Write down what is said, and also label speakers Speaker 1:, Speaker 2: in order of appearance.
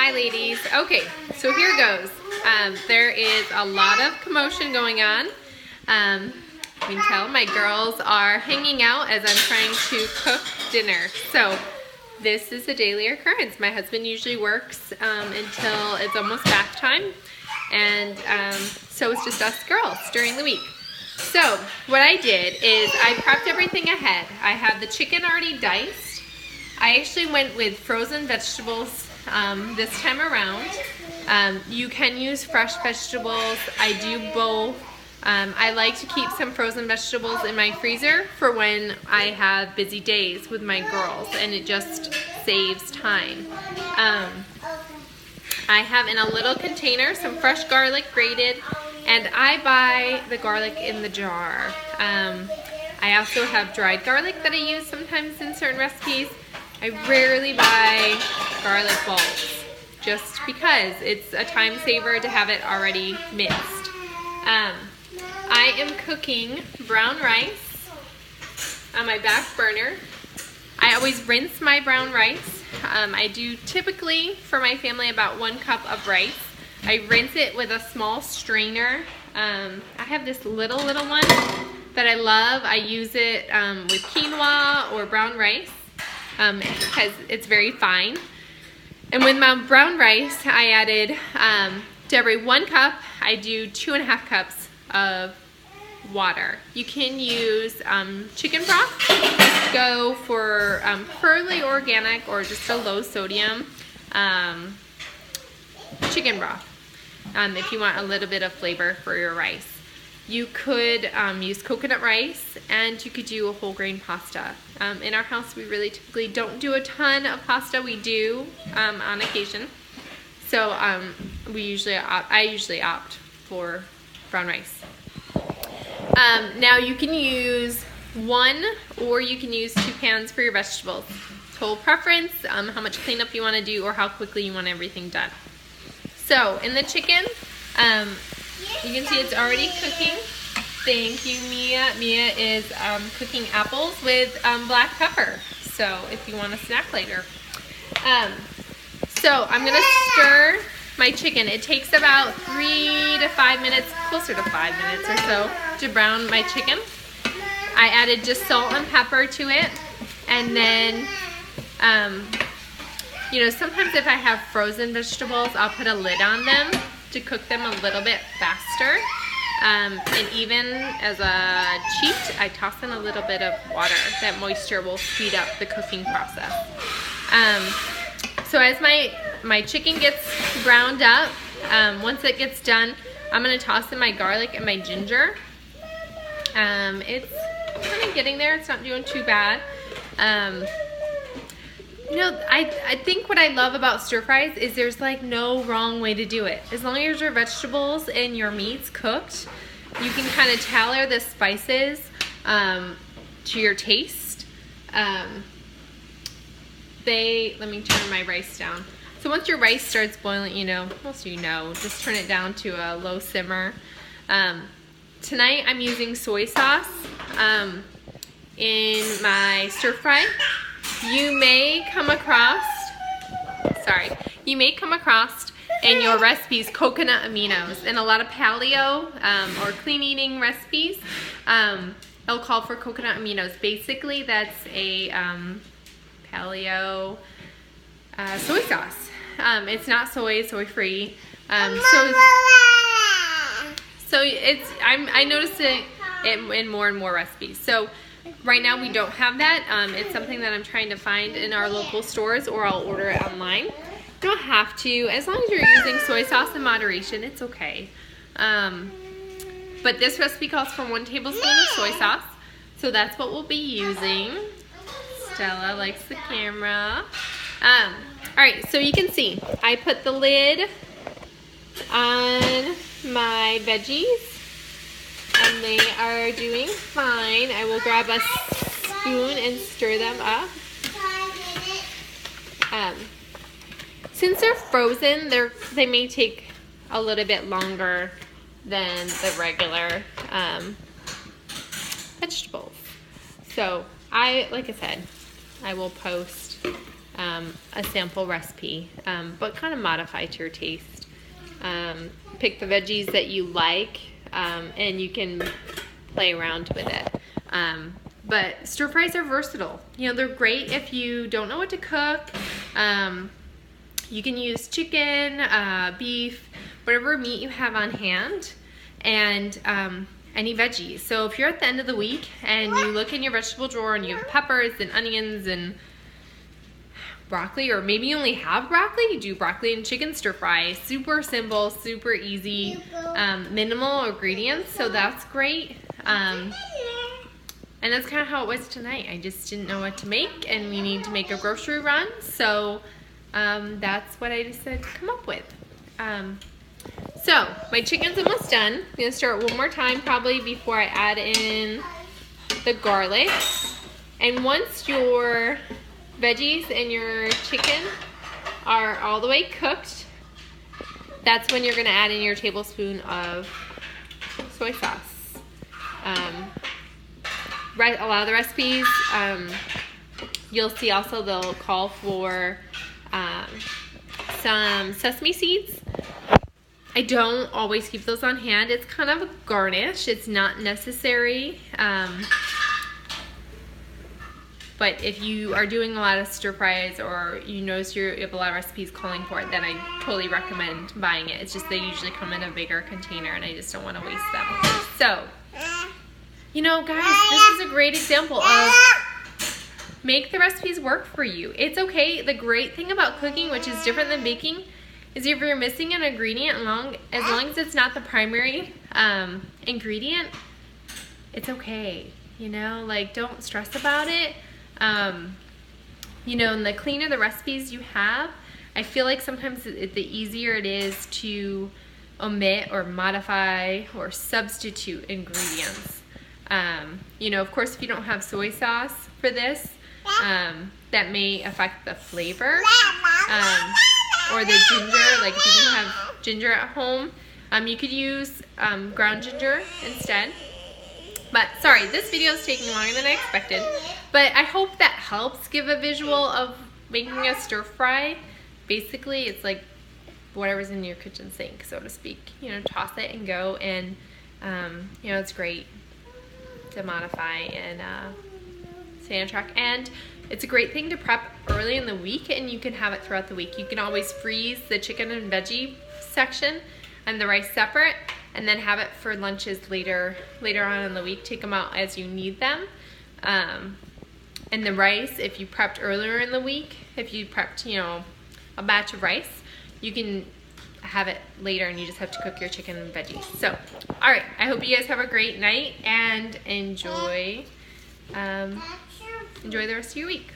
Speaker 1: Hi ladies. Okay, so here goes. There is a lot of commotion going on. You can tell my girls are hanging out as I'm trying to cook dinner. So this is a daily occurrence. My husband usually works until it's almost bath time, and so it's just us girls during the week. So what I did is I prepped everything ahead. I had the chicken already diced. I actually went with frozen vegetables this time around. You can use fresh vegetables. I do both. I like to keep some frozen vegetables in my freezer for when I have busy days with my girls, and it just saves time. I have in a little container some fresh garlic grated, and I buy the garlic in the jar. I also have dried garlic that I use sometimes in certain recipes. I rarely buy garlic bulbs just because it's a time saver to have it already minced. I am cooking brown rice on my back burner. I always rinse my brown rice. I do typically for my family about 1 cup of rice. I rinse it with a small strainer. I have this little one that I love. I use it with quinoa or brown rice because it's very fine. And with my brown rice, I added to every 1 cup, I do 2.5 cups of water. You can use chicken broth. Just go for preferably organic or just a low sodium chicken broth if you want a little bit of flavor for your rice. You could use coconut rice, and you could do a whole grain pasta. In our house, we really typically don't do a ton of pasta. We do on occasion. So I usually opt for brown rice. Now you can use 1 or you can use 2 pans for your vegetables. Total preference, how much cleanup you want to do or how quickly you want everything done. So in the chicken, you can see it's already cooking. Thank you, Mia. Mia is cooking apples with black pepper. So if you want a snack later. So I'm going to stir my chicken. It takes about 3 to 5 minutes, closer to 5 minutes or so, to brown my chicken. I added just salt and pepper to it. And then, you know, sometimes if I have frozen vegetables, I'll put a lid on them to cook them a little bit faster. And even as a cheat, I toss in a little bit of water. That moisture will speed up the cooking process. So as my chicken gets browned up, once it gets done, I'm going to toss in my garlic and my ginger. It's kind of getting there. It's not doing too bad. You know, I think what I love about stir fries is there's like no wrong way to do it. As long as your vegetables and your meat's cooked, you can kind of tailor the spices to your taste. Let me turn my rice down. So once your rice starts boiling, you know, most of you know, just turn it down to a low simmer. Tonight I'm using soy sauce in my stir fry. You may come across in your recipes coconut aminos. In a lot of paleo or clean eating recipes, they'll call for coconut aminos. Basically, that's a paleo soy sauce. It's not soy free. So it's I noticed it in more and more recipes. So right now we don't have that. It's something that I'm trying to find in our local stores, or I'll order it online. You don't have to, as long as you're using soy sauce in moderation, it's okay. But this recipe calls for 1 tablespoon of soy sauce, so that's what we'll be using. Stella likes the camera. Alright, so you can see I put the lid on my veggies, and they are doing fine. I will grab a spoon and stir them up. Since they're frozen, they may take a little bit longer than the regular vegetables. So like I said, I will post a sample recipe, but kind of modify to your taste. Pick the veggies that you like, and you can play around with it. But stir fries are versatile. You know, they're great if you don't know what to cook. You can use chicken, beef, whatever meat you have on hand, and any veggies. So if you're at the end of the week and you look in your vegetable drawer and you have peppers and onions and broccoli, or maybe you only have broccoli, you do broccoli and chicken stir fry. Super simple, super easy, minimal ingredients, so that's great. And that's kind of how it was tonight. I just didn't know what to make, and we need to make a grocery run, so that's what I decided to come up with. So my chicken's almost done. I'm gonna start one more time probably before I add in the garlic. And once your veggies and your chicken are all the way cooked, that's when you're gonna add in your tablespoon of soy sauce. A lot of the recipes, you'll see also they'll call for some sesame seeds. I don't always keep those on hand. It's kind of a garnish. It's not necessary. But if you are doing a lot of stir fries, or you notice you have a lot of recipes calling for it, then I totally recommend buying it. It's just they usually come in a bigger container, and I just don't want to waste them. So, you know, guys, this is a great example of make the recipes work for you. It's okay. The great thing about cooking, which is different than baking, is if you're missing an ingredient, as long as it's not the primary ingredient, it's okay. You know, like, don't stress about it. You know, and the cleaner the recipes you have, I feel like sometimes the easier it is to omit or modify or substitute ingredients. You know, of course, if you don't have soy sauce for this, that may affect the flavor. Or the ginger, like if you didn't have ginger at home, you could use ground ginger instead. But sorry, this video is taking longer than I expected. But I hope that helps give a visual of making a stir fry. Basically, it's like whatever's in your kitchen sink, so to speak. You know, toss it and go, and you know, it's great to modify and stay on track. And it's a great thing to prep early in the week, and you can have it throughout the week. You can always freeze the chicken and veggie section and the rice separate, and then have it for lunches later on in the week. Take them out as you need them. And the rice, if you prepped earlier in the week, if you prepped, you know, a batch of rice, you can have it later, and you just have to cook your chicken and veggies. So, all right, I hope you guys have a great night and enjoy the rest of your week.